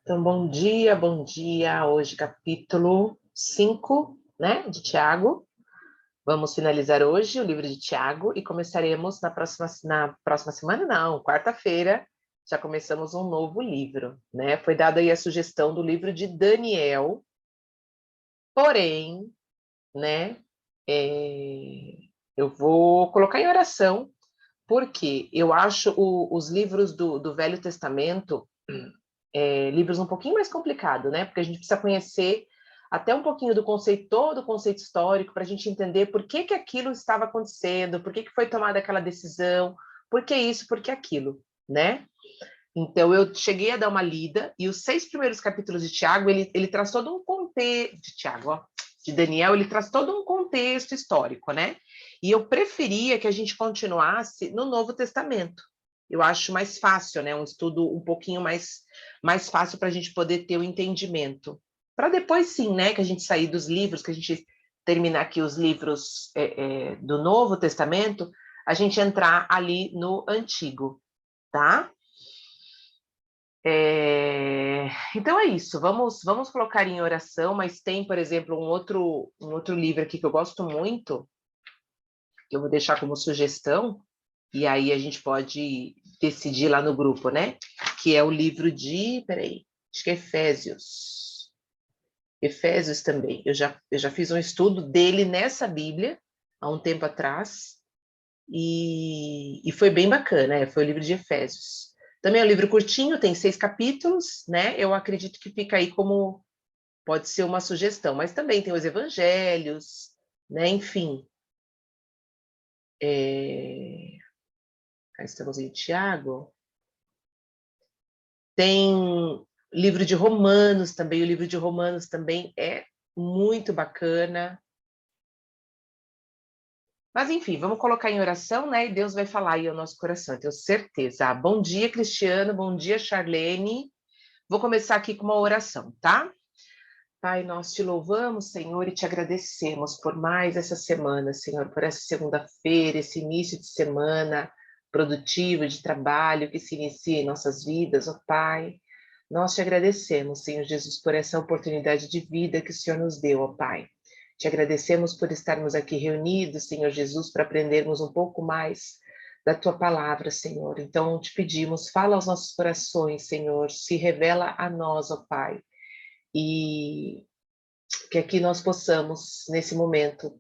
Então, bom dia. Hoje, capítulo 5, né, de Tiago. Vamos finalizar hoje o livro de Tiago e começaremos na próxima semana, não, quarta-feira, já começamos um novo livro, né? Foi dada aí a sugestão do livro de Daniel, porém, né, eu vou colocar em oração, porque eu acho os livros do Velho Testamento livros um pouquinho mais complicado, né? Porque a gente precisa conhecer até um pouquinho do conceito, todo o conceito histórico, para a gente entender por que que aquilo estava acontecendo, por que que foi tomada aquela decisão, por que isso, por que aquilo, né? Então, eu cheguei a dar uma lida, e os 6 primeiros capítulos de Tiago, ele traz todo um contexto, de Tiago, ó, de Daniel, ele traz todo um contexto histórico, né? E eu preferia que a gente continuasse no Novo Testamento. Eu acho mais fácil, né? Um estudo um pouquinho mais fácil para a gente poder ter o entendimento. Para depois, sim, né? Que a gente sair dos livros, que a gente terminar aqui os livros do Novo Testamento, a gente entrar ali no Antigo, tá? Então é isso, vamos colocar em oração, mas tem, por exemplo, um outro livro aqui que eu gosto muito, que eu vou deixar como sugestão, e aí a gente pode decidir lá no grupo, né? Que é o livro acho que é Efésios. Efésios também. Eu já fiz um estudo dele nessa Bíblia, há um tempo atrás, e foi bem bacana, foi o livro de Efésios. Também é um livro curtinho, tem 6 capítulos, né? Eu acredito que fica aí como pode ser uma sugestão, mas também tem os evangelhos, né? Enfim. Cá estamos em Tiago. Tem livro de Romanos também, o livro de Romanos também é muito bacana. Mas, enfim, vamos colocar em oração, né? E Deus vai falar aí ao nosso coração, eu tenho certeza. Bom dia, Cristiano. Bom dia, Charlene. Vou começar aqui com uma oração, tá? Pai, nós te louvamos, Senhor, e te agradecemos por mais essa semana, Senhor, por essa segunda-feira, esse início de semana produtivo, de trabalho que se inicia em nossas vidas, ó Pai. Nós te agradecemos, Senhor Jesus, por essa oportunidade de vida que o Senhor nos deu, ó Pai. Te agradecemos por estarmos aqui reunidos, Senhor Jesus, para aprendermos um pouco mais da tua palavra, Senhor. Então, te pedimos, fala aos nossos corações, Senhor, se revela a nós, ó Pai, e que aqui nós possamos, nesse momento,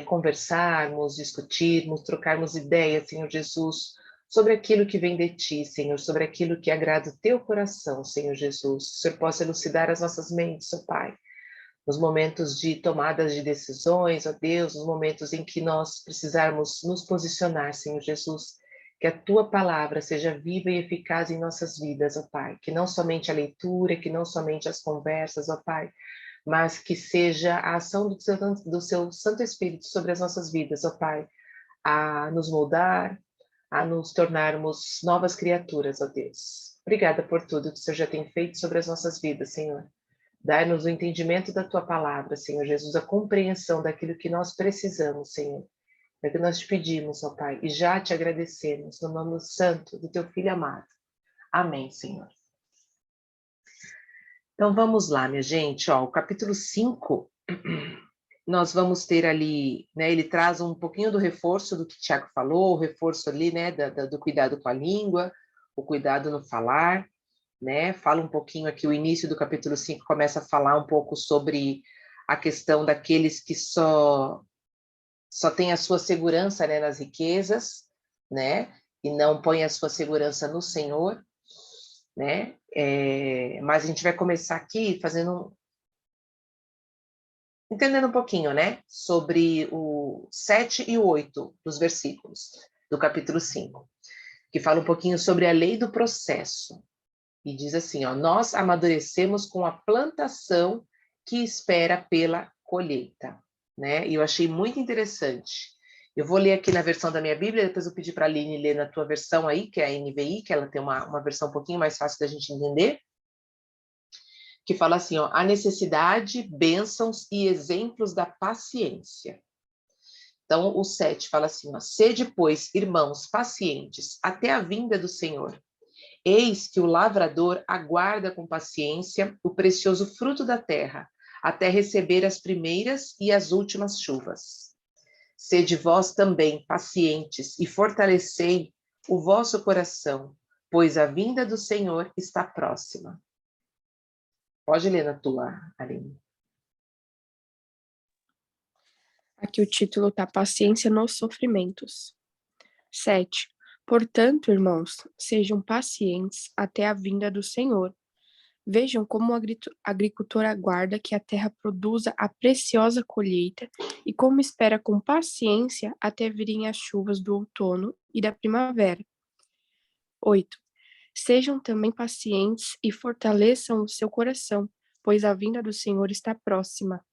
conversarmos, discutirmos, trocarmos ideias, Senhor Jesus, sobre aquilo que vem de Ti, Senhor, sobre aquilo que agrada o Teu coração, Senhor Jesus. Que o Senhor possa elucidar as nossas mentes, ó Pai, nos momentos de tomadas de decisões, ó Deus, nos momentos em que nós precisarmos nos posicionar, Senhor Jesus, que a Tua palavra seja viva e eficaz em nossas vidas, ó Pai, que não somente a leitura, que não somente as conversas, ó Pai, mas que seja a ação do seu Santo Espírito sobre as nossas vidas, ó Pai, a nos moldar, a nos tornarmos novas criaturas, ó Deus. Obrigada por tudo que o Senhor já tem feito sobre as nossas vidas, Senhor. Dá-nos o entendimento da Tua palavra, Senhor Jesus, a compreensão daquilo que nós precisamos, Senhor. É que nós te pedimos, ó Pai, e já te agradecemos, no nome santo do Teu Filho amado. Amém, Senhor. Então vamos lá, minha gente, ó, o capítulo 5, nós vamos ter ali, né, ele traz um pouquinho do reforço do que o Tiago falou, o reforço ali, né, do cuidado com a língua, o cuidado no falar, né, fala um pouquinho aqui, o início do capítulo 5 começa a falar um pouco sobre a questão daqueles que só têm a sua segurança, né, nas riquezas, né, e não põem a sua segurança no Senhor, né, mas a gente vai começar aqui entendendo um pouquinho, né, sobre o 7 e o 8 dos versículos do capítulo 5, que fala um pouquinho sobre a lei do processo. E diz assim, ó, nós amadurecemos com a plantação que espera pela colheita, né? E eu achei muito interessante. Eu vou ler aqui na versão da minha Bíblia, depois eu pedi para a Aline ler na tua versão aí, que é a NVI, que ela tem uma versão um pouquinho mais fácil da gente entender, que fala assim, ó, a necessidade, bênçãos e exemplos da paciência. Então, o 7 fala assim, ó, sede, pois, irmãos, pacientes, até a vinda do Senhor. Eis que o lavrador aguarda com paciência o precioso fruto da terra, até receber as primeiras e as últimas chuvas. Sede vós também pacientes e fortalecei o vosso coração, pois a vinda do Senhor está próxima. Pode ler na tua, Aline. Aqui o título está Paciência nos Sofrimentos. 7. Portanto, irmãos, sejam pacientes até a vinda do Senhor. Vejam como o agricultor aguarda que a terra produza a preciosa colheita e como espera com paciência até virem as chuvas do outono e da primavera. 8. Sejam também pacientes e fortaleçam o seu coração, pois a vinda do Senhor está próxima.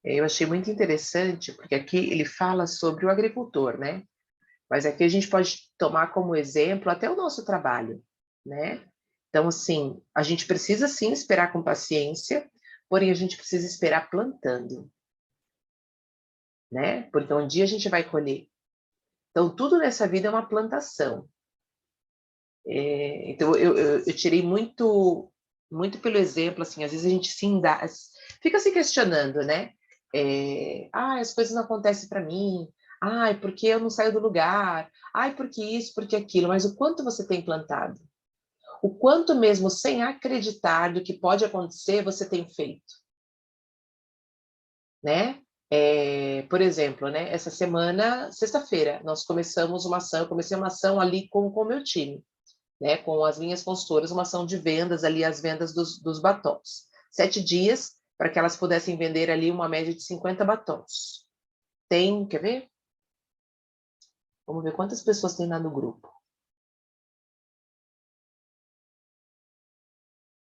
Eu achei muito interessante, porque aqui ele fala sobre o agricultor, né? Mas aqui a gente pode tomar como exemplo até o nosso trabalho, né? Então, assim, a gente precisa sim esperar com paciência, porém a gente precisa esperar plantando, né? Porque um dia a gente vai colher. Então, tudo nessa vida é uma plantação. Então, eu tirei muito pelo exemplo, assim, às vezes a gente fica se questionando, né? As coisas não acontecem para mim. Ai, porque eu não saio do lugar. Ai, porque isso, porque aquilo. Mas o quanto você tem plantado? O quanto mesmo sem acreditar do que pode acontecer, você tem feito, né? Por exemplo, né? Essa semana, sexta-feira, nós começamos uma ação. Eu comecei uma ação ali com o meu time, né, com as minhas consultoras, uma ação de vendas ali, as vendas dos batons. 7 dias para que elas pudessem vender ali uma média de 50 batons. Quer ver? Vamos ver quantas pessoas tem lá no grupo.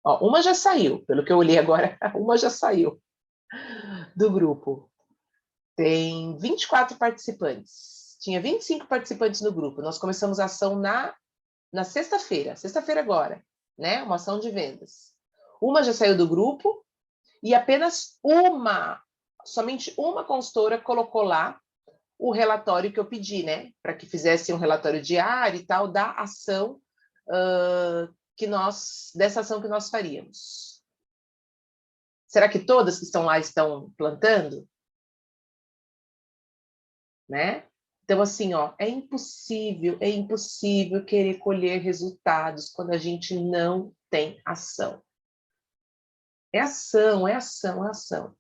Ó, uma já saiu, pelo que eu olhei agora, uma já saiu do grupo. Tem 24 participantes. Tinha 25 participantes no grupo. Nós começamos a ação na sexta-feira agora, né? Uma ação de vendas. Uma já saiu do grupo, e apenas somente uma consultora colocou lá o relatório que eu pedi, né? Para que fizesse um relatório diário e tal da ação dessa ação que nós faríamos. Será que todas que estão lá estão plantando? Né? Então, assim, ó, é impossível querer colher resultados quando a gente não tem ação. É ação, é ação, é ação.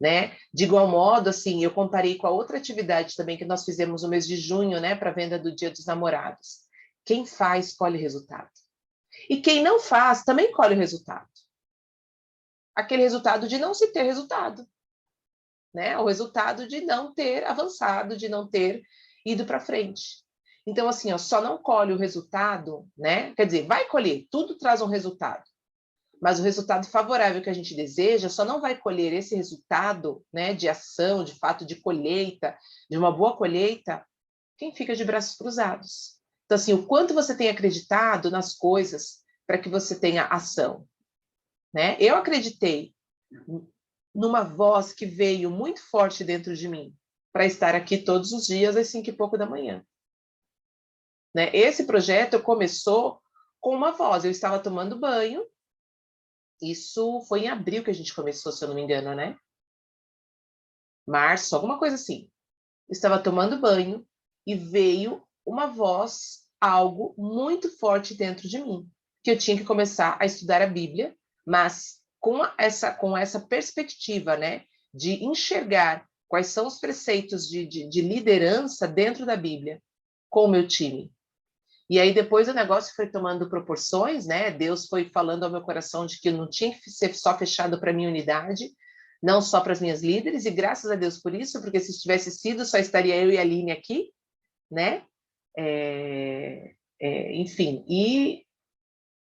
Né? De igual modo, assim, eu comparei com a outra atividade também que nós fizemos no mês de junho, né, para a venda do Dia dos Namorados. Quem faz, colhe resultado. E quem não faz, também colhe o resultado. Aquele resultado de não se ter resultado. Né? O resultado de não ter avançado, de não ter ido para frente. Então, assim, ó, só não colhe o resultado, né? Quer dizer, vai colher, tudo traz um resultado. Mas o resultado favorável que a gente deseja só não vai colher esse resultado, né, de ação, de fato de colheita, de uma boa colheita, quem fica de braços cruzados. Então, assim, o quanto você tem acreditado nas coisas para que você tenha ação, né? Eu acreditei numa voz que veio muito forte dentro de mim para estar aqui todos os dias às 5:pouco da manhã. Né? Esse projeto começou com uma voz. Eu estava tomando banho. Isso foi em abril que a gente começou, se eu não me engano, né? Março, alguma coisa assim. Estava tomando banho e veio uma voz, algo muito forte dentro de mim, que eu tinha que começar a estudar a Bíblia, mas com essa perspectiva, né, de enxergar quais são os preceitos de liderança dentro da Bíblia com o meu time. E aí depois o negócio foi tomando proporções, né? Deus foi falando ao meu coração de que não tinha que ser só fechado para a minha unidade, não só para as minhas líderes, e graças a Deus por isso, porque se tivesse sido, só estaria eu e a Aline aqui, né? Enfim, e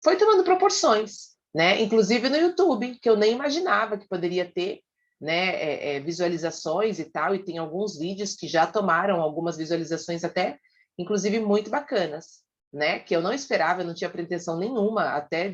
foi tomando proporções, né? Inclusive no YouTube, que eu nem imaginava que poderia ter, né? Visualizações e tal, e tem alguns vídeos que já tomaram algumas visualizações até, inclusive, muito bacanas. Né? Que eu não esperava, eu não tinha pretensão nenhuma, até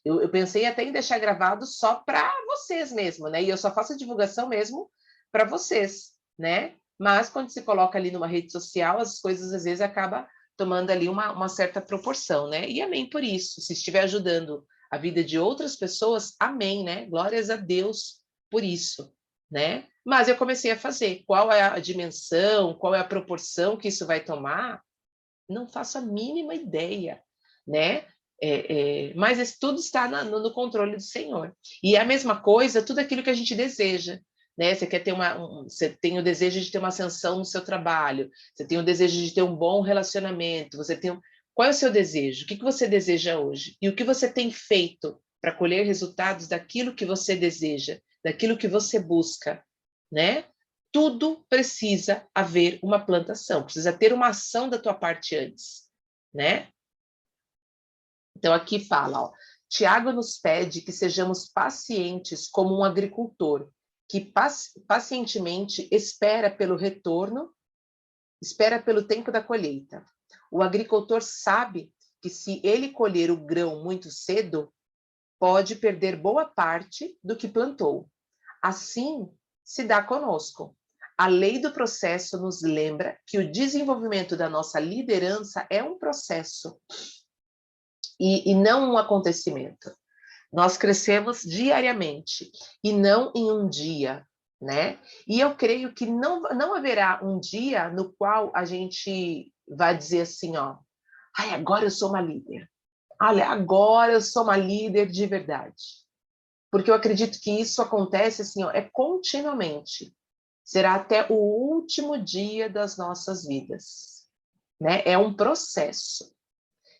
eu pensei até em deixar gravado só para vocês mesmo, né? E eu só faço a divulgação mesmo para vocês, né? Mas quando se coloca ali numa rede social, as coisas às vezes acabam tomando ali uma certa proporção, né? E amém por isso. Se estiver ajudando a vida de outras pessoas, amém, né? Glórias a Deus por isso, né? Mas eu comecei a fazer. Qual é a dimensão, qual é a proporção que isso vai tomar? Não faço a mínima ideia, né? Mas tudo está no controle do Senhor. E é a mesma coisa, tudo aquilo que a gente deseja, né? Você quer ter você tem o desejo de ter uma ascensão no seu trabalho, você tem o desejo de ter um bom relacionamento, qual é o seu desejo? O que você deseja hoje? E o que você tem feito para colher resultados daquilo que você deseja, daquilo que você busca, né? Tudo precisa haver uma plantação, precisa ter uma ação da tua parte antes, né? Então aqui fala, ó, Tiago nos pede que sejamos pacientes como um agricultor, que pacientemente espera pelo retorno, espera pelo tempo da colheita. O agricultor sabe que se ele colher o grão muito cedo, pode perder boa parte do que plantou. Assim se dá conosco. A lei do processo nos lembra que o desenvolvimento da nossa liderança é um processo e não um acontecimento. Nós crescemos diariamente e não em um dia, né? E eu creio que não haverá um dia no qual a gente vai dizer assim, ó, ai, agora eu sou uma líder. Olha, agora eu sou uma líder de verdade. Porque eu acredito que isso acontece assim, ó, continuamente. Será até o último dia das nossas vidas, né? É um processo.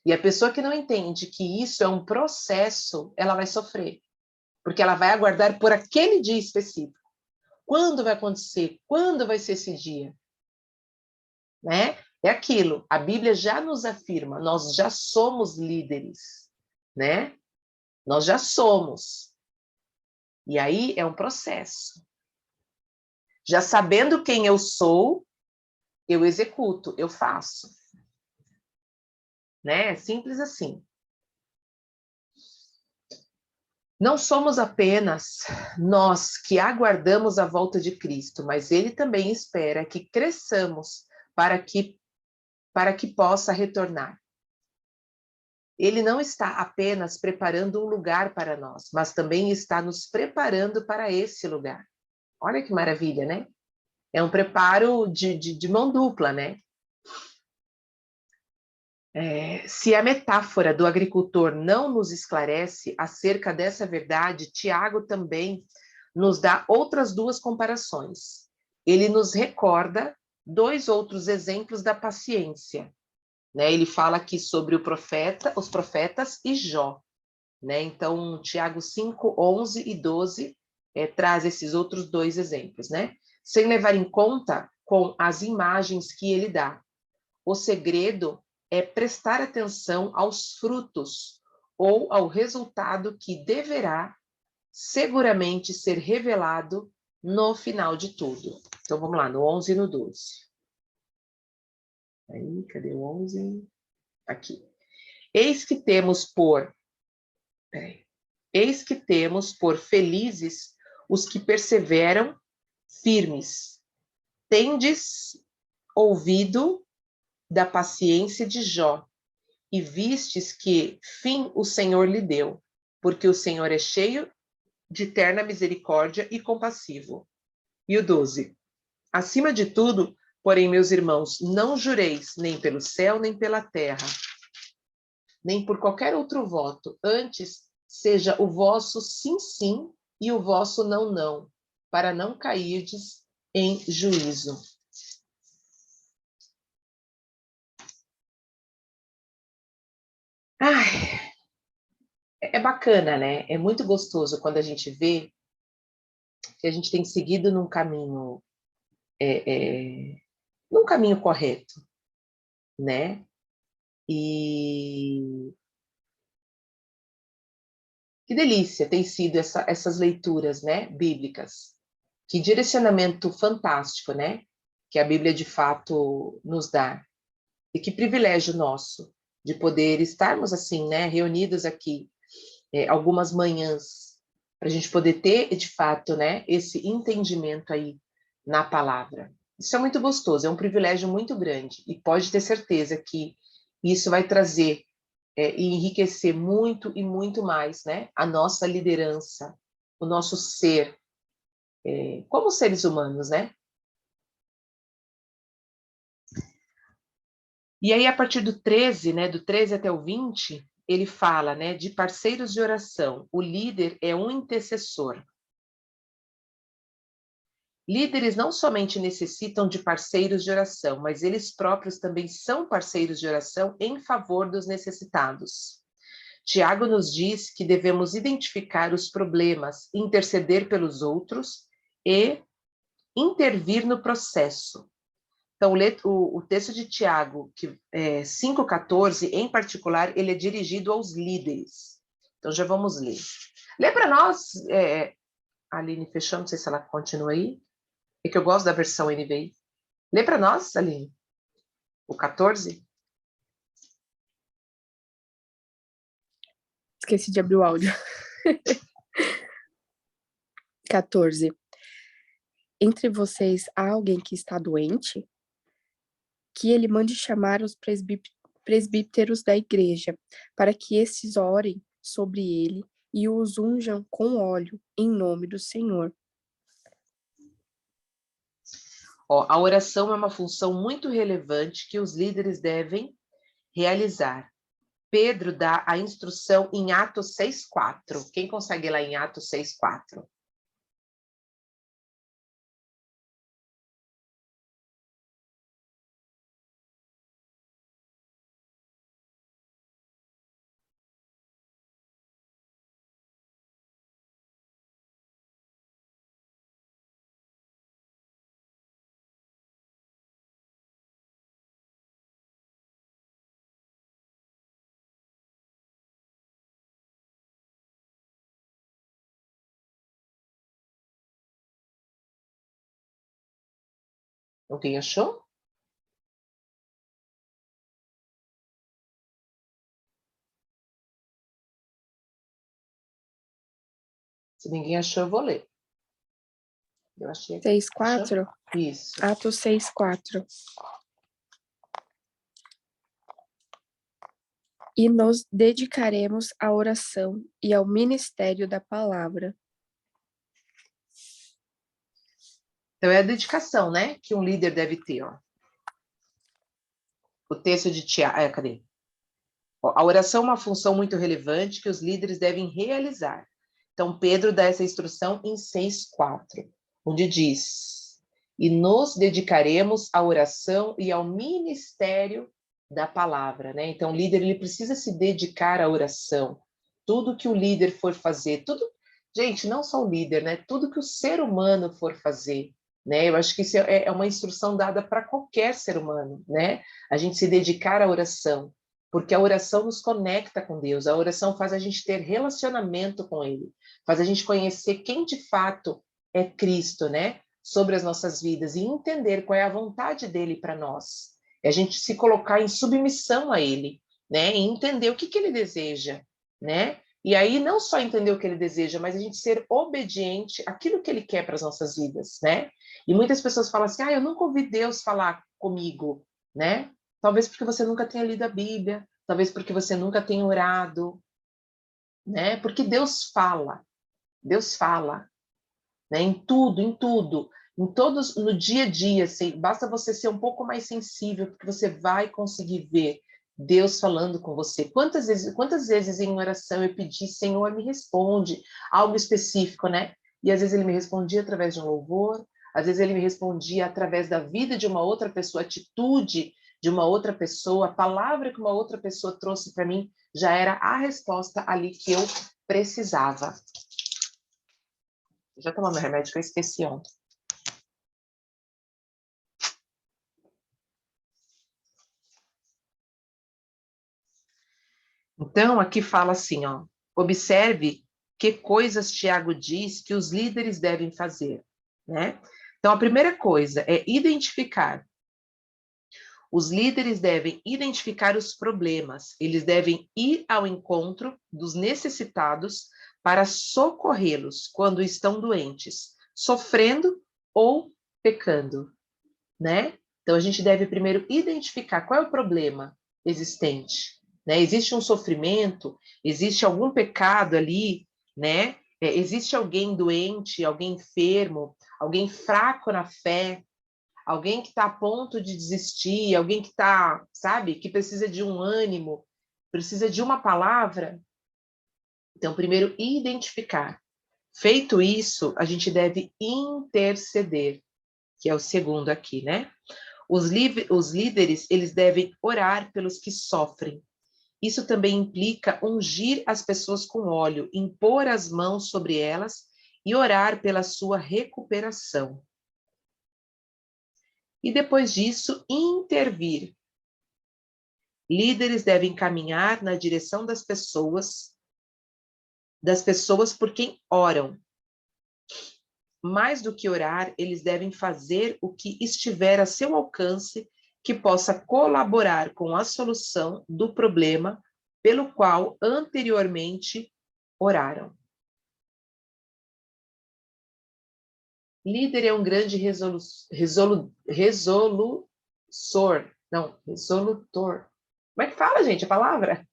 E a pessoa que não entende que isso é um processo, ela vai sofrer, porque ela vai aguardar por aquele dia específico. Quando vai acontecer? Quando vai ser esse dia? Né? É aquilo. A Bíblia já nos afirma, nós já somos líderes, né? Nós já somos. E aí é um processo. Já sabendo quem eu sou, eu executo, eu faço. Né? É simples assim. Não somos apenas nós que aguardamos a volta de Cristo, mas Ele também espera que cresçamos para que possa retornar. Ele não está apenas preparando um lugar para nós, mas também está nos preparando para esse lugar. Olha que maravilha, né? É um preparo de mão dupla, né? Se a metáfora do agricultor não nos esclarece acerca dessa verdade, Tiago também nos dá outras duas comparações. Ele nos recorda dois outros exemplos da paciência. Né? Ele fala aqui sobre os profetas e Jó. Né? Então, Tiago 5, 11 e 12 traz esses outros dois exemplos, né? Sem levar em conta com as imagens que ele dá. O segredo é prestar atenção aos frutos ou ao resultado que deverá seguramente ser revelado no final de tudo. Então, vamos lá, no 11 e no 12. Aí, cadê o 11? Aqui. Eis que temos por felizes os que perseveram firmes. Tendes ouvido da paciência de Jó, e vistes que fim o Senhor lhe deu, porque o Senhor é cheio de terna misericórdia e compassivo. E o 12. Acima de tudo, porém, meus irmãos, não jureis nem pelo céu, nem pela terra, nem por qualquer outro voto, antes seja o vosso sim, sim, e o vosso não, não, para não cairdes em juízo. Ai, é bacana, né? É muito gostoso quando a gente vê que a gente tem seguido num caminho correto, né? E que delícia tem sido essas leituras, né, bíblicas. Que direcionamento fantástico, né? Que a Bíblia de fato nos dá. E que privilégio nosso de poder estarmos assim, né, reunidos aqui algumas manhãs, para a gente poder ter, de fato, né, esse entendimento aí na palavra. Isso é muito gostoso, é um privilégio muito grande. E pode ter certeza que E isso vai trazer e enriquecer muito e muito mais, né? A nossa liderança, o nosso ser, como seres humanos, né? E aí, a partir do 13, né, do 13 até o 20, ele fala, né, de parceiros de oração. O líder é um intercessor. Líderes não somente necessitam de parceiros de oração, mas eles próprios também são parceiros de oração em favor dos necessitados. Tiago nos diz que devemos identificar os problemas, interceder pelos outros e intervir no processo. Então, o texto de Tiago, 5,14, em particular, ele é dirigido aos líderes. Então, já vamos ler. Lê para nós, Aline, fechando, não sei se ela continua aí. É que eu gosto da versão NVI. Lê para nós, Aline, o 14. Esqueci de abrir o áudio. 14. Entre vocês há alguém que está doente? Que ele mande chamar os presbíteros da igreja, para que esses orem sobre ele e os unjam com óleo, em nome do Senhor. A oração é uma função muito relevante que os líderes devem realizar. Pedro dá a instrução em Atos 6,4. Quem consegue ir lá em Atos 6,4? Alguém achou? Se ninguém achou, eu vou ler. Eu achei. 6,4? Isso. Atos 6,4. E nos dedicaremos à oração e ao ministério da palavra. Então, é a dedicação, né, que um líder deve ter. O texto de Tiago, cadê? A oração é uma função muito relevante que os líderes devem realizar. Então, Pedro dá essa instrução em 6,4, onde diz: e nos dedicaremos à oração e ao ministério da palavra, né? Então, o líder ele precisa se dedicar à oração. Tudo que o líder for fazer, tudo, gente, não só o líder, né? Tudo que o ser humano for fazer, né? Eu acho que isso é uma instrução dada para qualquer ser humano, né? A gente se dedicar à oração, porque a oração nos conecta com Deus, a oração faz a gente ter relacionamento com Ele, faz a gente conhecer quem de fato é Cristo, né? Sobre as nossas vidas e entender qual é a vontade dele para nós. É a gente se colocar em submissão a Ele, né? E entender o que Ele deseja, né? E aí não só entender o que Ele deseja, mas a gente ser obediente àquilo que Ele quer para as nossas vidas, né? E muitas pessoas falam assim, eu nunca ouvi Deus falar comigo, né? Talvez porque você nunca tenha lido a Bíblia, talvez porque você nunca tenha orado, né? Porque Deus fala, né? Em tudo, em todos, no dia a dia, assim, basta você ser um pouco mais sensível, porque você vai conseguir ver Deus falando com você. Quantas vezes em oração eu pedi, Senhor, me responde algo específico, né? E às vezes ele me respondia através de um louvor, às vezes ele me respondia através da vida de uma outra pessoa, atitude de uma outra pessoa, a palavra que uma outra pessoa trouxe para mim já era a resposta ali que eu precisava. Eu já tomei meu remédio que eu esqueci ontem. Então, aqui fala assim, observe que coisas Tiago diz que os líderes devem fazer, né? Então, a primeira coisa é identificar. Os líderes devem identificar os problemas, eles devem ir ao encontro dos necessitados para socorrê-los quando estão doentes, sofrendo ou pecando, né? Então, a gente deve primeiro identificar qual é o problema. existente, né? Existe um sofrimento, existe algum pecado ali, né? Existe alguém doente, alguém enfermo, alguém fraco na fé, alguém que está a ponto de desistir, alguém que está, sabe, que precisa de um ânimo, precisa de uma palavra. Então, primeiro, identificar. Feito isso, a gente deve interceder, que é o segundo aqui, né? Os líderes, eles devem orar pelos que sofrem. Isso também implica ungir as pessoas com óleo, impor as mãos sobre elas e orar pela sua recuperação. E depois disso, intervir. Líderes devem caminhar na direção das pessoas por quem oram. Mais do que orar, eles devem fazer o que estiver a seu alcance que possa colaborar com a solução do problema pelo qual anteriormente oraram. Líder é um grande resolutor. Como é que fala, gente, a palavra?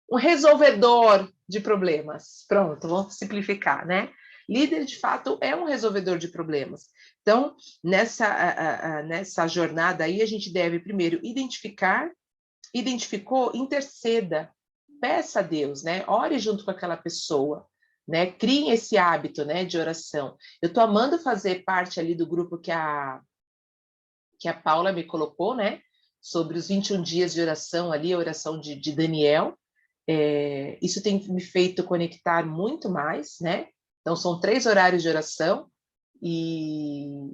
Um resolvedor de problemas. Pronto, vamos simplificar, né? Líder, de fato, é um resolvedor de problemas. Então, nessa jornada aí, a gente deve primeiro identificou, interceda, peça a Deus, né? Ore junto com aquela pessoa, né? Criem esse hábito, né, de oração. Eu estou amando fazer parte ali do grupo que a Paula me colocou, né? Sobre os 21 dias de oração ali, a oração de Daniel. Isso tem me feito conectar muito mais, né? Então, são 3 horários de oração e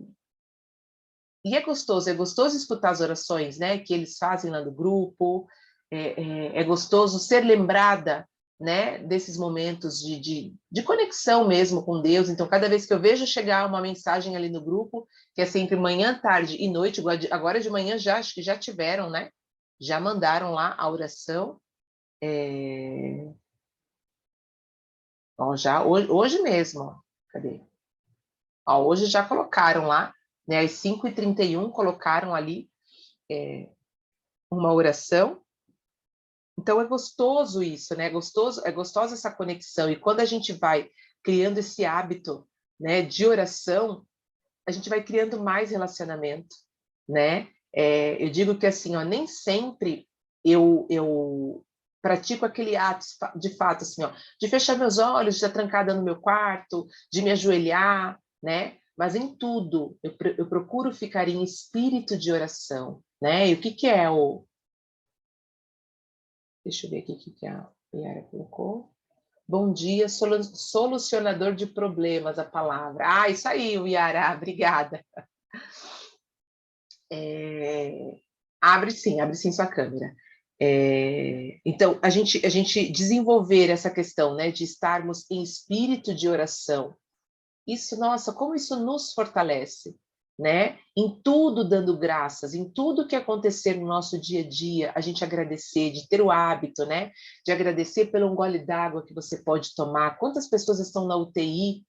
é gostoso escutar as orações, né? Que eles fazem lá no grupo, é gostoso ser lembrada, né? Desses momentos de conexão mesmo com Deus. Então, cada vez que eu vejo chegar uma mensagem ali no grupo, que é sempre manhã, tarde e noite, agora de manhã acho que já tiveram, né? Já mandaram lá a oração. Já hoje mesmo, ó. Cadê? Ó, hoje já colocaram lá, né? Às 5h31 colocaram ali uma oração. Então é gostoso isso, né? É gostosa essa conexão. E quando a gente vai criando esse hábito, né, de oração, a gente vai criando mais relacionamento, né? Eu digo que assim, ó, nem sempre eu pratico aquele ato de fato assim, ó, de fechar meus olhos, de estar trancada no meu quarto, de me ajoelhar, né? Mas em tudo eu procuro ficar em espírito de oração, né? E o que é o... Deixa eu ver aqui o que a Yara colocou. Bom dia, solucionador de problemas, a palavra. Ah, isso aí, Yara, obrigada. Abre sim sua câmera. Então, a gente desenvolver essa questão, né, de estarmos em espírito de oração, isso, nossa, como isso nos fortalece, né? Em tudo dando graças, em tudo que acontecer no nosso dia a dia, a gente agradecer, de ter o hábito, né? De agradecer pelo um gole d'água que você pode tomar. Quantas pessoas estão na UTI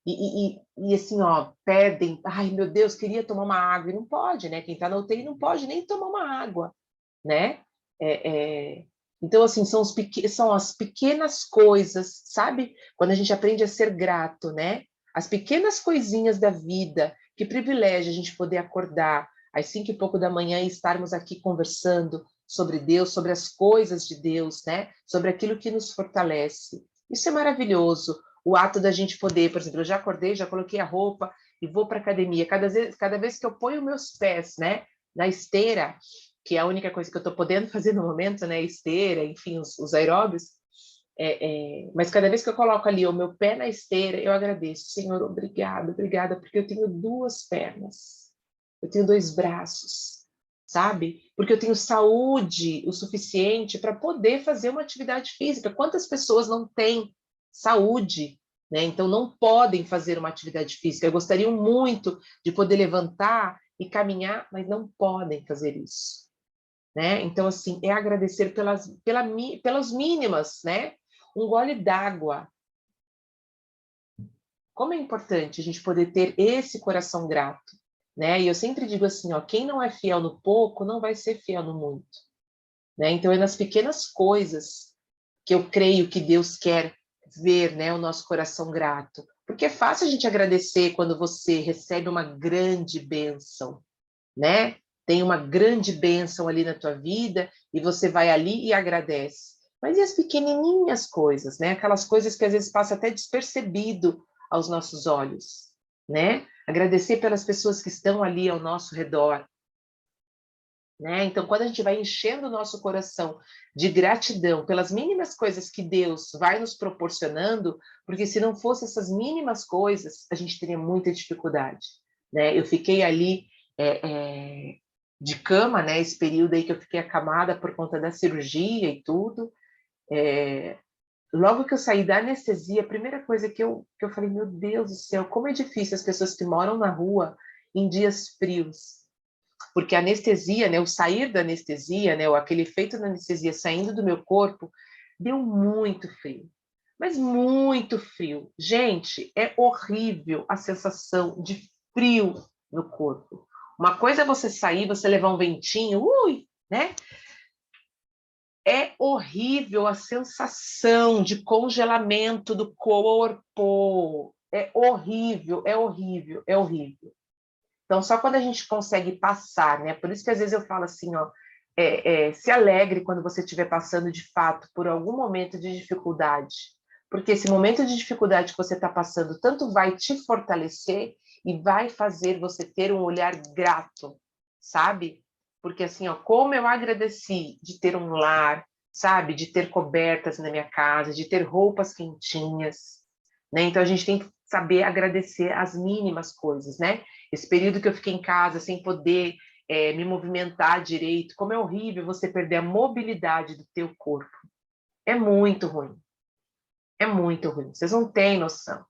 e assim, ó, pedem, ai meu Deus, queria tomar uma água, e não pode, né? Quem está na UTI não pode nem tomar uma água, né? Então, assim, são as pequenas coisas, sabe? Quando a gente aprende a ser grato, né? As pequenas coisinhas da vida, que privilégio a gente poder acordar às 5h pouco da manhã e estarmos aqui conversando sobre Deus, sobre as coisas de Deus, né? Sobre aquilo que nos fortalece. Isso é maravilhoso. O ato da gente poder, por exemplo, eu já acordei, já coloquei a roupa e vou para a academia. Cada vez que eu ponho meus pés, né, na esteira, que é a única coisa que eu estou podendo fazer no momento, né, esteira, enfim, os aeróbios, mas cada vez que eu coloco ali o meu pé na esteira, eu agradeço. Senhor, obrigada, porque eu tenho 2 pernas, eu tenho 2 braços, sabe? Porque eu tenho saúde o suficiente para poder fazer uma atividade física. Quantas pessoas não têm saúde, né? Então não podem fazer uma atividade física. Eu gostaria muito de poder levantar e caminhar, mas não podem fazer isso, né? Então, assim, é agradecer pelas mínimas, né? Um gole d'água. Como é importante a gente poder ter esse coração grato, né? E eu sempre digo assim, ó, quem não é fiel no pouco não vai ser fiel no muito, né? Então é nas pequenas coisas que eu creio que Deus quer ver, né, o nosso coração grato. Porque é fácil a gente agradecer quando você recebe uma grande bênção, né? Tem uma grande bênção ali na tua vida e você vai ali e agradece. Mas e as pequenininhas coisas, né? Aquelas coisas que às vezes passa até despercebido aos nossos olhos, né? Agradecer pelas pessoas que estão ali ao nosso redor, né? Então, quando a gente vai enchendo o nosso coração de gratidão pelas mínimas coisas que Deus vai nos proporcionando, porque se não fosse essas mínimas coisas, a gente teria muita dificuldade, né? Eu fiquei ali de cama, né? Esse período aí que eu fiquei acamada por conta da cirurgia e tudo. Logo que eu saí da anestesia, a primeira coisa que eu falei, meu Deus do céu, como é difícil as pessoas que moram na rua em dias frios, porque a anestesia, né, o sair da anestesia, né, aquele efeito da anestesia saindo do meu corpo, deu muito frio. Mas muito frio. Gente, é horrível a sensação de frio no corpo. Uma coisa é você sair, você levar um ventinho, né? É horrível a sensação de congelamento do corpo. É horrível, é horrível, é horrível. Então, só quando a gente consegue passar, né? Por isso que às vezes eu falo assim, ó, se alegre quando você estiver passando de fato por algum momento de dificuldade, porque esse momento de dificuldade que você está passando tanto vai te fortalecer e vai fazer você ter um olhar grato, sabe? Porque assim, ó, como eu agradeci de ter um lar, sabe? De ter cobertas na minha casa, de ter roupas quentinhas, né? Então a gente tem que saber agradecer as mínimas coisas, né? Esse período que eu fiquei em casa sem poder me movimentar direito, como é horrível você perder a mobilidade do teu corpo. É muito ruim. É muito ruim. Vocês não têm noção.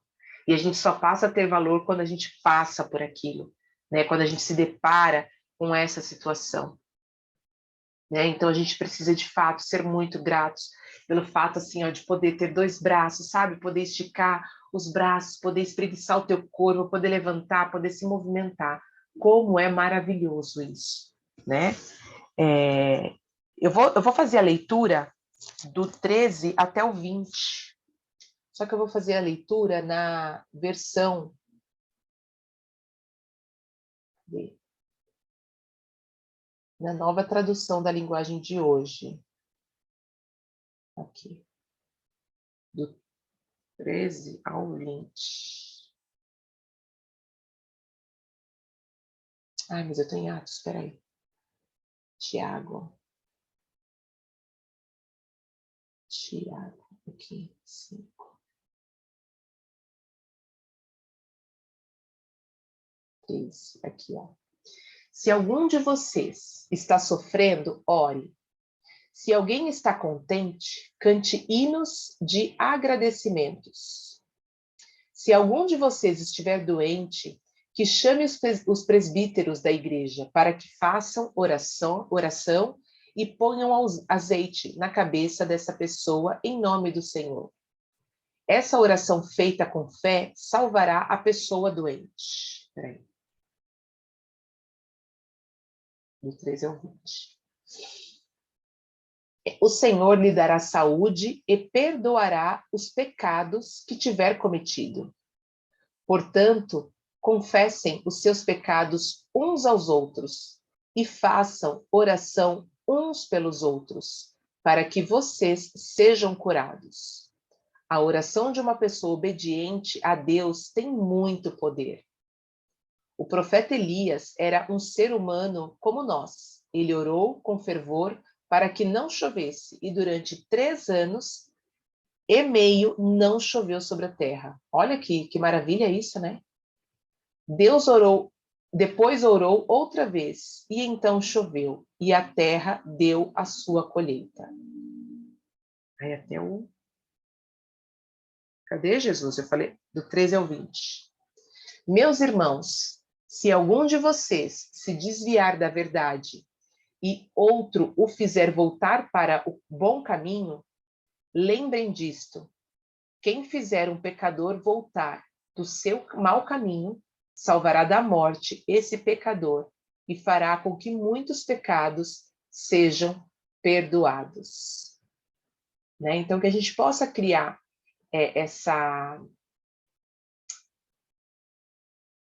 E a gente só passa a ter valor quando a gente passa por aquilo, né? Quando a gente se depara com essa situação, né? Então a gente precisa de fato ser muito gratos pelo fato assim, ó, de poder ter dois braços, sabe? Poder esticar os braços, poder espreguiçar o teu corpo, poder levantar, poder se movimentar. Como é maravilhoso isso, né? Eu vou fazer a leitura do 13 até o 20. Só que eu vou fazer a leitura na versão na nova tradução da linguagem de hoje. Aqui. Do 13 ao 20. Ai, mas eu tô em Atos, espera aí. Tiago, aqui, 5, 3, aqui, ó. Se algum de vocês está sofrendo, ore. Se alguém está contente, cante hinos de agradecimentos. Se algum de vocês estiver doente, que chame os presbíteros da igreja para que façam oração e ponham azeite na cabeça dessa pessoa em nome do Senhor. Essa oração feita com fé salvará a pessoa doente. Peraí. Do 13 ao 20. O Senhor lhe dará saúde e perdoará os pecados que tiver cometido. Portanto, confessem os seus pecados uns aos outros e façam oração uns pelos outros, para que vocês sejam curados. A oração de uma pessoa obediente a Deus tem muito poder. O profeta Elias era um ser humano como nós. Ele orou com fervor para que não chovesse, e durante 3 anos e meio não choveu sobre a terra. Olha que maravilha isso, né? Deus orou, depois orou outra vez, e então choveu, e a terra deu a sua colheita. Aí até o... Cadê Jesus? Eu falei do 13 ao 20. Meus irmãos, se algum de vocês se desviar da verdade e outro o fizer voltar para o bom caminho, lembrem disto. Quem fizer um pecador voltar do seu mau caminho, salvará da morte esse pecador e fará com que muitos pecados sejam perdoados. Né? Então, que a gente possa criar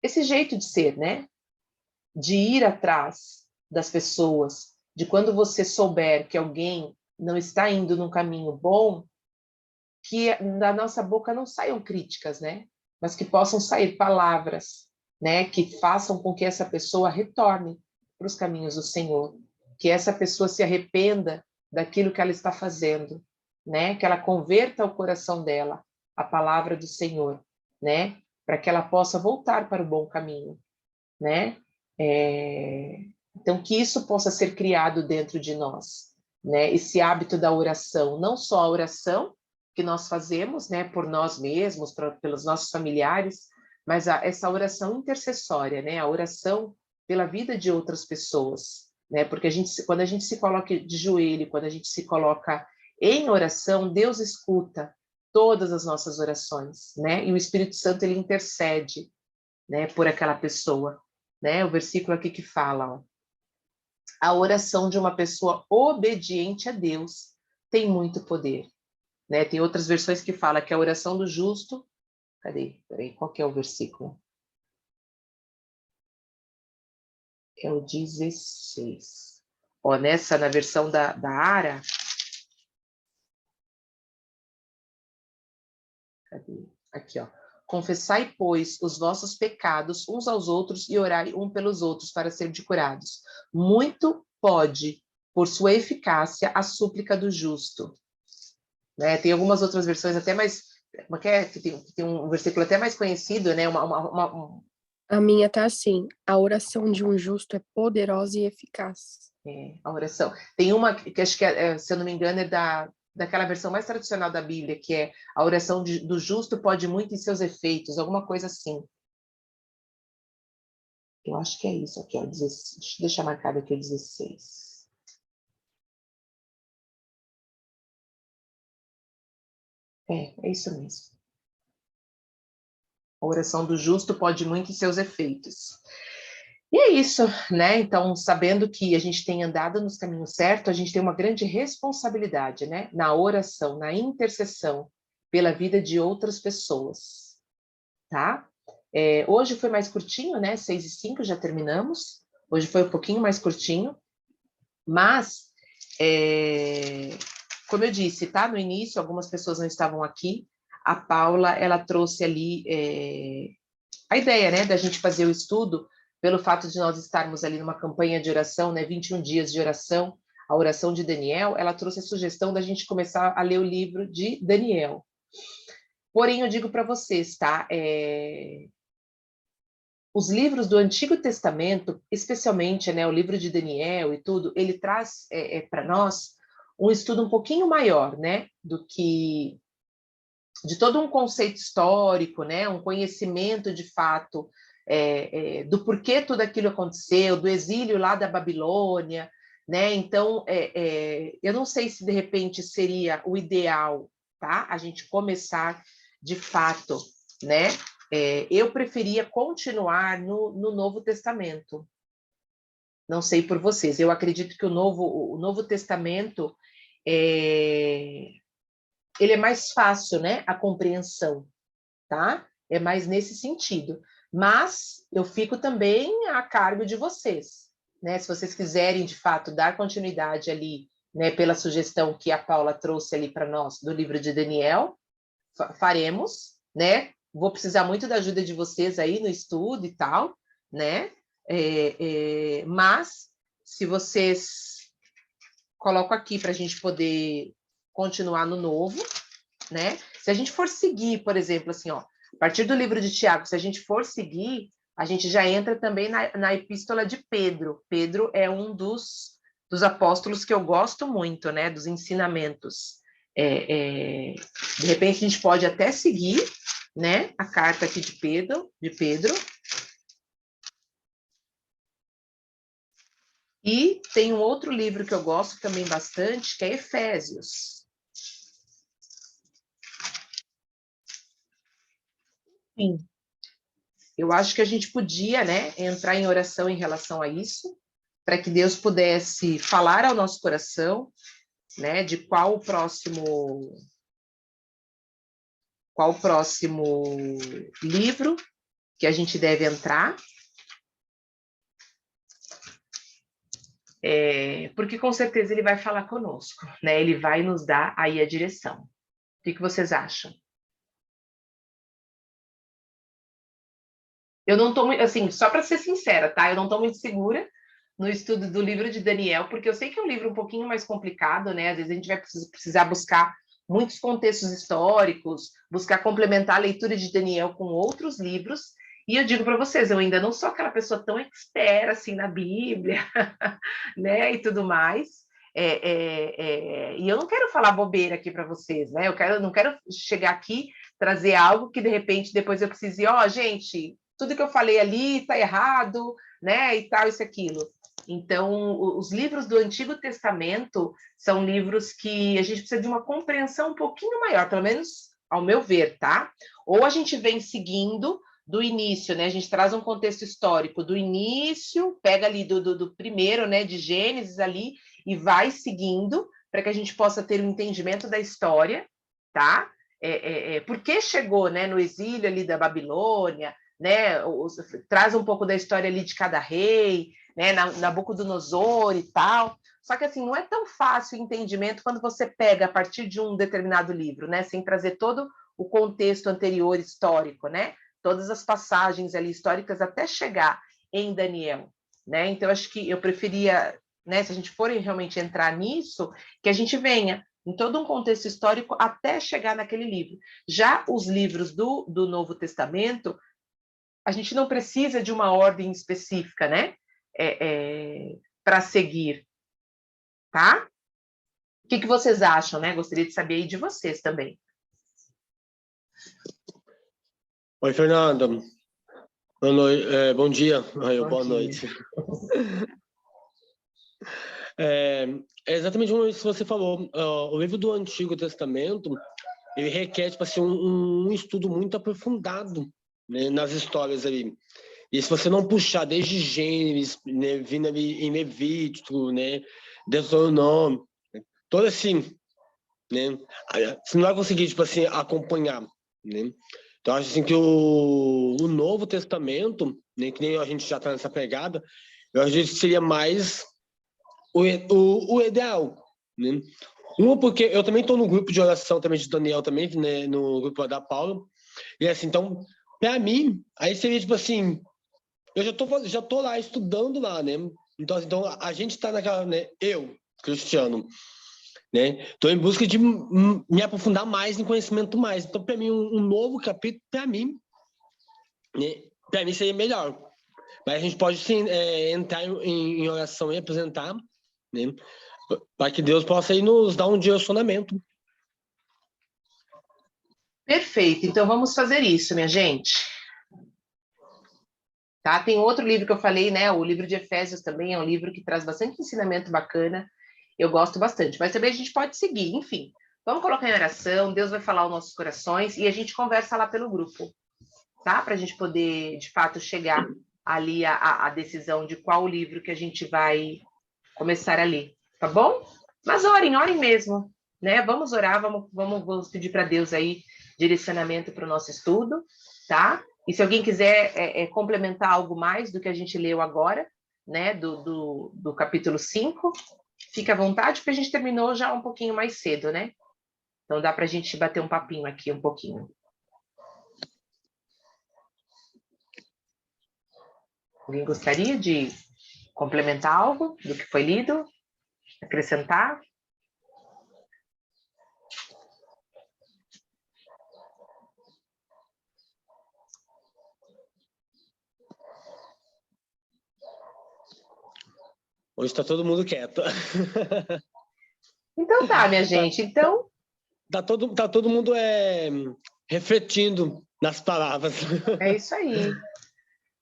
esse jeito de ser, né? De ir atrás das pessoas, de quando você souber que alguém não está indo num caminho bom, que da nossa boca não saiam críticas, né? Mas que possam sair palavras, né? Que façam com que essa pessoa retorne para os caminhos do Senhor, que essa pessoa se arrependa daquilo que ela está fazendo, né? Que ela converta o coração dela à palavra do Senhor, né? Para que ela possa voltar para o bom caminho, né? Então, que isso possa ser criado dentro de nós, né? Esse hábito da oração, não só a oração que nós fazemos, né, por nós mesmos, pelos nossos familiares, mas essa oração intercessória, né? A oração pela vida de outras pessoas, né? Porque quando a gente se coloca de joelho, quando a gente se coloca em oração, Deus escuta todas as nossas orações, né? E o Espírito Santo ele intercede, né, por aquela pessoa, né? O versículo aqui que fala, ó, a oração de uma pessoa obediente a Deus tem muito poder, né? Tem outras versões que fala que a oração do justo, cadê? Peraí, qual que é o versículo? É o 16. Ó, na versão da Ara, cadê? Aqui, ó. Confessai, pois, os vossos pecados uns aos outros e orai um pelos outros para serem curados. Muito pode, por sua eficácia, a súplica do justo. Né? Tem algumas outras versões até mais... que tem um versículo até mais conhecido, né? A minha tá assim: a oração de um justo é poderosa e eficaz. A oração. Tem uma que acho que, se eu não me engano, é daquela versão mais tradicional da Bíblia, que é a oração do justo pode muito em seus efeitos, alguma coisa assim. Eu acho que é isso aqui, ó, 16. Deixa eu deixar marcado aqui o 16. É isso mesmo. A oração do justo pode muito em seus efeitos. E é isso, né? Então, sabendo que a gente tem andado nos caminhos certos, a gente tem uma grande responsabilidade, né? Na oração, na intercessão pela vida de outras pessoas, tá? Hoje foi mais curtinho, né? 6:05, já terminamos. Hoje foi um pouquinho mais curtinho, mas, como eu disse, tá? No início, algumas pessoas não estavam aqui. A Paula, ela trouxe ali a ideia, né, da gente fazer o estudo, pelo fato de nós estarmos ali numa campanha de oração, né, 21 dias de oração, a oração de Daniel, ela trouxe a sugestão da gente começar a ler o livro de Daniel. Porém, eu digo para vocês, tá? Os livros do Antigo Testamento, especialmente, né, o livro de Daniel e tudo, ele traz para nós um estudo um pouquinho maior, né, do que de todo um conceito histórico, né, um conhecimento de fato do porquê tudo aquilo aconteceu, do exílio lá da Babilônia, né? Então, eu não sei se de repente seria o ideal, tá? A gente começar de fato, né? Eu preferia continuar no Novo Testamento. Não sei por vocês. Eu acredito que o Novo Testamento ele é mais fácil, né? A compreensão, tá? É mais nesse sentido. Mas eu fico também a cargo de vocês, né? Se vocês quiserem, de fato, dar continuidade ali, né, pela sugestão que a Paula trouxe ali para nós do livro de Daniel, faremos, né? Vou precisar muito da ajuda de vocês aí no estudo e tal, né? Mas, se vocês colocam aqui para a gente poder continuar no novo, né? Se a gente for seguir, por exemplo, assim, ó, a partir do livro de Tiago, se a gente for seguir, a gente já entra também na epístola de Pedro. Pedro é um dos apóstolos que eu gosto muito, né? Dos ensinamentos. De repente, a gente pode até seguir, né? A carta aqui de Pedro. E tem um outro livro que eu gosto também bastante, que é Efésios. Sim. eu acho que a gente podia, né, entrar em oração em relação a isso, para que Deus pudesse falar ao nosso coração, né, de qual o próximo livro que a gente deve entrar, porque com certeza ele vai falar conosco, né? Ele vai nos dar aí a direção. O que vocês acham? Eu não estou muito, assim, só para ser sincera, tá? Eu não estou muito segura no estudo do livro de Daniel, porque eu sei que é um livro um pouquinho mais complicado, né? Às vezes a gente vai precisar buscar muitos contextos históricos, buscar complementar a leitura de Daniel com outros livros. E eu digo para vocês, eu ainda não sou aquela pessoa tão expert assim na Bíblia, né? E tudo mais. E eu não quero falar bobeira aqui para vocês, né? Não quero chegar aqui, trazer algo que de repente depois eu precise, gente, tudo que eu falei ali está errado, né? E tal, isso, aquilo. Então, os livros do Antigo Testamento são livros que a gente precisa de uma compreensão um pouquinho maior, pelo menos ao meu ver, tá? Ou a gente vem seguindo do início, né? A gente traz um contexto histórico do início, pega ali do primeiro, né? De Gênesis ali, e vai seguindo para que a gente possa ter um entendimento da história, tá? Por que chegou, né? No exílio ali da Babilônia, né? Traz um pouco da história ali de cada rei, né? Nabucodonosor e tal. Só que assim, não é tão fácil o entendimento quando você pega a partir de um determinado livro, né? Sem trazer todo o contexto anterior histórico, né? Todas as passagens ali históricas até chegar em Daniel, né? Então acho que eu preferia, né? Se a gente for realmente entrar nisso, que a gente venha em todo um contexto histórico até chegar naquele livro. Já os livros do Novo Testamento, a gente não precisa de uma ordem específica, né? Para seguir, tá? O que vocês acham, né? Gostaria de saber aí de vocês também. Oi, Fernanda. Boa noite. Bom dia. Boa noite. É exatamente como você falou. O livro do Antigo Testamento, ele requer tipo assim, um estudo muito aprofundado, né, nas histórias ali. E se você não puxar desde Gênesis, né, vindo ali em Levítico, né, Deuteronômio, todo assim, né, você não vai conseguir tipo assim acompanhar, né? Então acho assim que o Novo Testamento, né, que nem a gente já está nessa pegada, eu acho que seria mais o ideal, né? Porque eu também estou no grupo de oração também de Daniel também, né, no grupo da Paula, e assim, então, para mim, aí seria tipo assim, eu já tô lá estudando lá, né? Então a gente está naquela, né, eu, Cristiano, né? Estou em busca de me aprofundar mais em conhecimento mais. Então, para mim, um novo capítulo, para mim, né, para mim seria melhor. Mas a gente pode sim entrar em oração e apresentar, né, para que Deus possa aí nos dar um direcionamento. Perfeito. Então vamos fazer isso, minha gente. Tá? Tem outro livro que eu falei, né? O livro de Efésios também é um livro que traz bastante ensinamento bacana. Eu gosto bastante. Mas também a gente pode seguir, enfim. Vamos colocar em oração, Deus vai falar aos nossos corações e a gente conversa lá pelo grupo, tá? Para a gente poder, de fato, chegar ali à decisão de qual livro que a gente vai começar a ler, tá bom? Mas orem mesmo, né? Vamos orar, vamos pedir para Deus aí direcionamento para o nosso estudo, tá? E se alguém quiser complementar algo mais do que a gente leu agora, né, do capítulo 5, fica à vontade, porque a gente terminou já um pouquinho mais cedo, né? Então dá para a gente bater um papinho aqui um pouquinho. Alguém gostaria de complementar algo do que foi lido? Acrescentar? Hoje está todo mundo quieto. Então tá, minha gente. Então tá todo mundo refletindo nas palavras. é isso aí.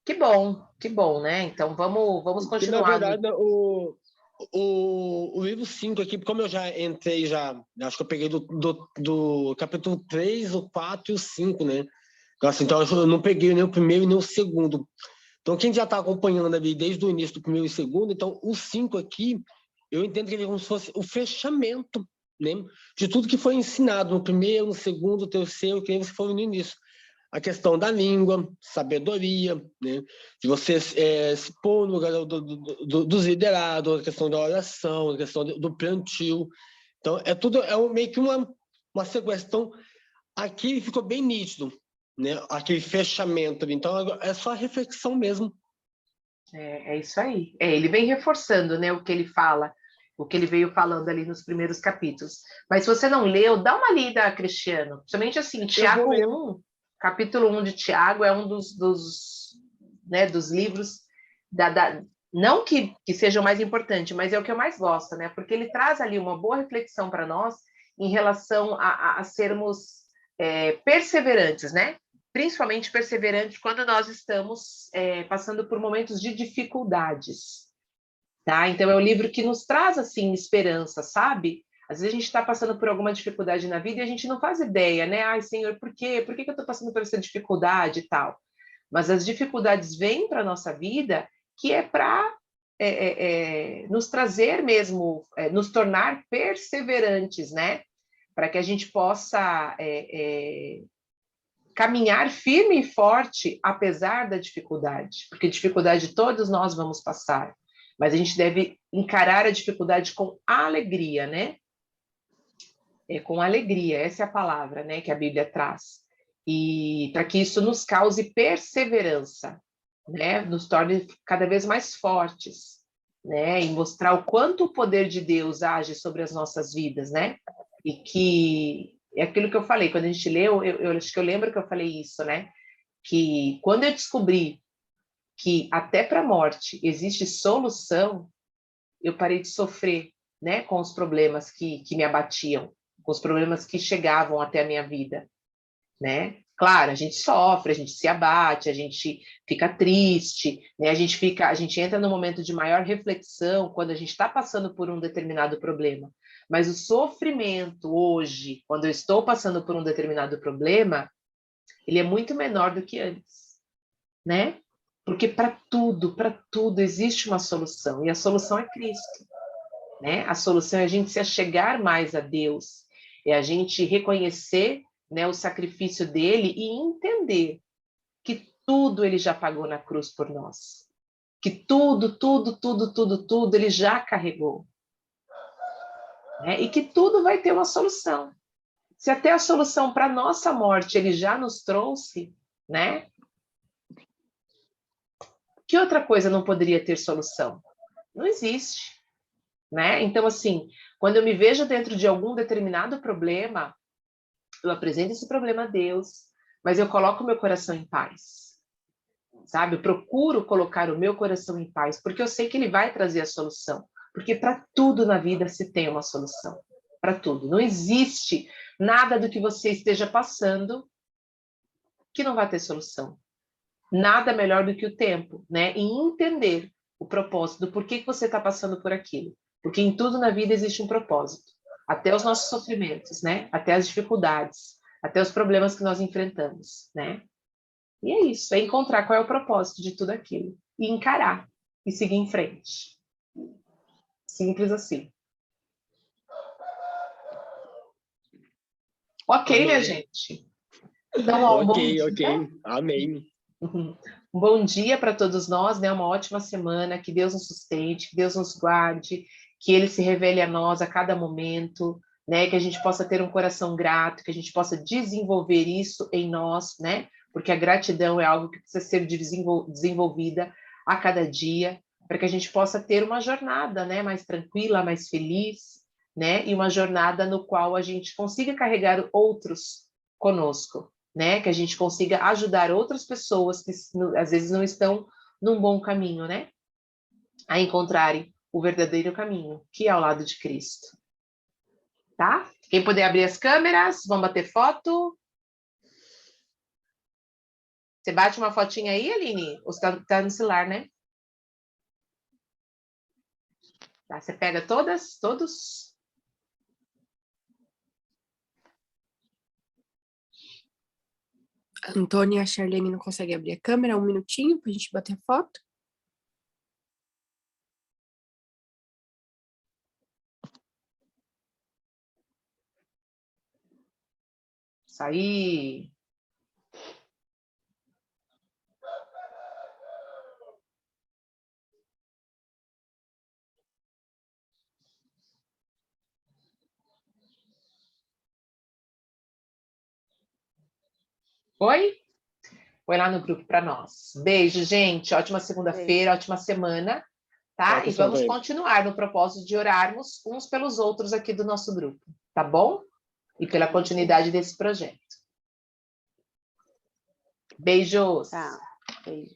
Que bom, né? Então vamos continuar. E, na verdade, o livro 5 aqui, como eu já entrei, acho que eu peguei do capítulo 3, o 4 e o 5, né? Então, eu não peguei nem o primeiro e nem o segundo. Então, quem já está acompanhando ali desde o início do primeiro e segundo, então, os 5 aqui, eu entendo que ele é como se fosse o fechamento, né, de tudo que foi ensinado no primeiro, no segundo, no terceiro, que nem você falou no início. A questão da língua, sabedoria, né, de você se pôr no lugar dos liderados, a questão da oração, a questão do plantio. Então, meio que uma sequência. Então, aqui ficou bem nítido, né, aquele fechamento ali. Então, é só a reflexão mesmo. É isso aí. Ele vem reforçando, né, o que ele fala, o que ele veio falando ali nos primeiros capítulos. Mas se você não leu, dá uma lida, Cristiano. Principalmente assim, Tiago 1, capítulo 1 de Tiago é um dos livros não que seja o mais importante, mas é o que eu mais gosto, né? Porque ele traz ali uma boa reflexão para nós em relação a sermos perseverantes, né? Principalmente perseverantes quando nós estamos passando por momentos de dificuldades, tá? Então é um livro que nos traz assim esperança, sabe? Às vezes a gente está passando por alguma dificuldade na vida e a gente não faz ideia, né? Ai, Senhor, por quê? Por que eu estou passando por essa dificuldade e tal? Mas as dificuldades vêm para a nossa vida que é para nos trazer mesmo, nos tornar perseverantes, né? Para que a gente possa caminhar firme e forte apesar da dificuldade, porque dificuldade todos nós vamos passar, mas a gente deve encarar a dificuldade com alegria, né? Com alegria, essa é a palavra, né, que a Bíblia traz. E para que isso nos cause perseverança, né, nos torne cada vez mais fortes, né, e mostrar o quanto o poder de Deus age sobre as nossas vidas, né? E que é aquilo que eu falei, quando a gente leu, eu acho que eu lembro que eu falei isso, né? Que quando eu descobri que até para a morte existe solução, eu parei de sofrer, né, com os problemas que me abatiam, com os problemas que chegavam até a minha vida, né? Claro, a gente sofre, a gente se abate, a gente fica triste, né? A gente entra num momento de maior reflexão quando a gente está passando por um determinado problema. Mas o sofrimento hoje, quando eu estou passando por um determinado problema, ele é muito menor do que antes, né? Porque para tudo existe uma solução, e a solução é Cristo, né? A solução é a gente se achegar mais a Deus, é a gente reconhecer, né, o sacrifício dele e entender que tudo ele já pagou na cruz por nós, que tudo ele já carregou, né? E que tudo vai ter uma solução. Se até a solução para a nossa morte ele já nos trouxe, né? Que outra coisa não poderia ter solução? Não existe, né? Então, assim, quando eu me vejo dentro de algum determinado problema, eu apresento esse problema a Deus, mas eu coloco o meu coração em paz, sabe? Eu procuro colocar o meu coração em paz, porque eu sei que ele vai trazer a solução. Porque para tudo na vida se tem uma solução. Para tudo. Não existe nada do que você esteja passando que não vai ter solução. Nada melhor do que o tempo, né? E entender o propósito, do porquê que você está passando por aquilo. Porque em tudo na vida existe um propósito. Até os nossos sofrimentos, né? Até as dificuldades, até os problemas que nós enfrentamos, né? E é isso, é encontrar qual é o propósito de tudo aquilo. E encarar, e seguir em frente. Simples assim. Ok, Amém. minha gente? Então, ó, um bom dia. Amém. Um bom dia para todos nós, né? Uma ótima semana, que Deus nos sustente, que Deus nos guarde, que Ele se revele a nós a cada momento, né? Que a gente possa ter um coração grato, que a gente possa desenvolver isso em nós, né? Porque a gratidão é algo que precisa ser desenvolvida a cada dia, para que a gente possa ter uma jornada, né? Mais tranquila, mais feliz, né? E uma jornada no qual a gente consiga carregar outros conosco, né? Que a gente consiga ajudar outras pessoas que às vezes não estão num bom caminho, né? A encontrarem o verdadeiro caminho, que é ao lado de Cristo. Tá? Quem puder abrir as câmeras, vamos bater foto. Você bate uma fotinha aí, Aline? Ou você tá no celular, né? Tá, você pega todos. A Antônia e a Charlene não conseguem abrir a câmera, 1 minutinho pra gente bater a foto. Saí. Oi? Põe lá no grupo para nós. Beijo, gente. Ótima segunda-feira, ótima semana, tá? E vamos continuar no propósito de orarmos uns pelos outros aqui do nosso grupo, tá bom? E pela continuidade desse projeto. Beijos. Tá. Beijo.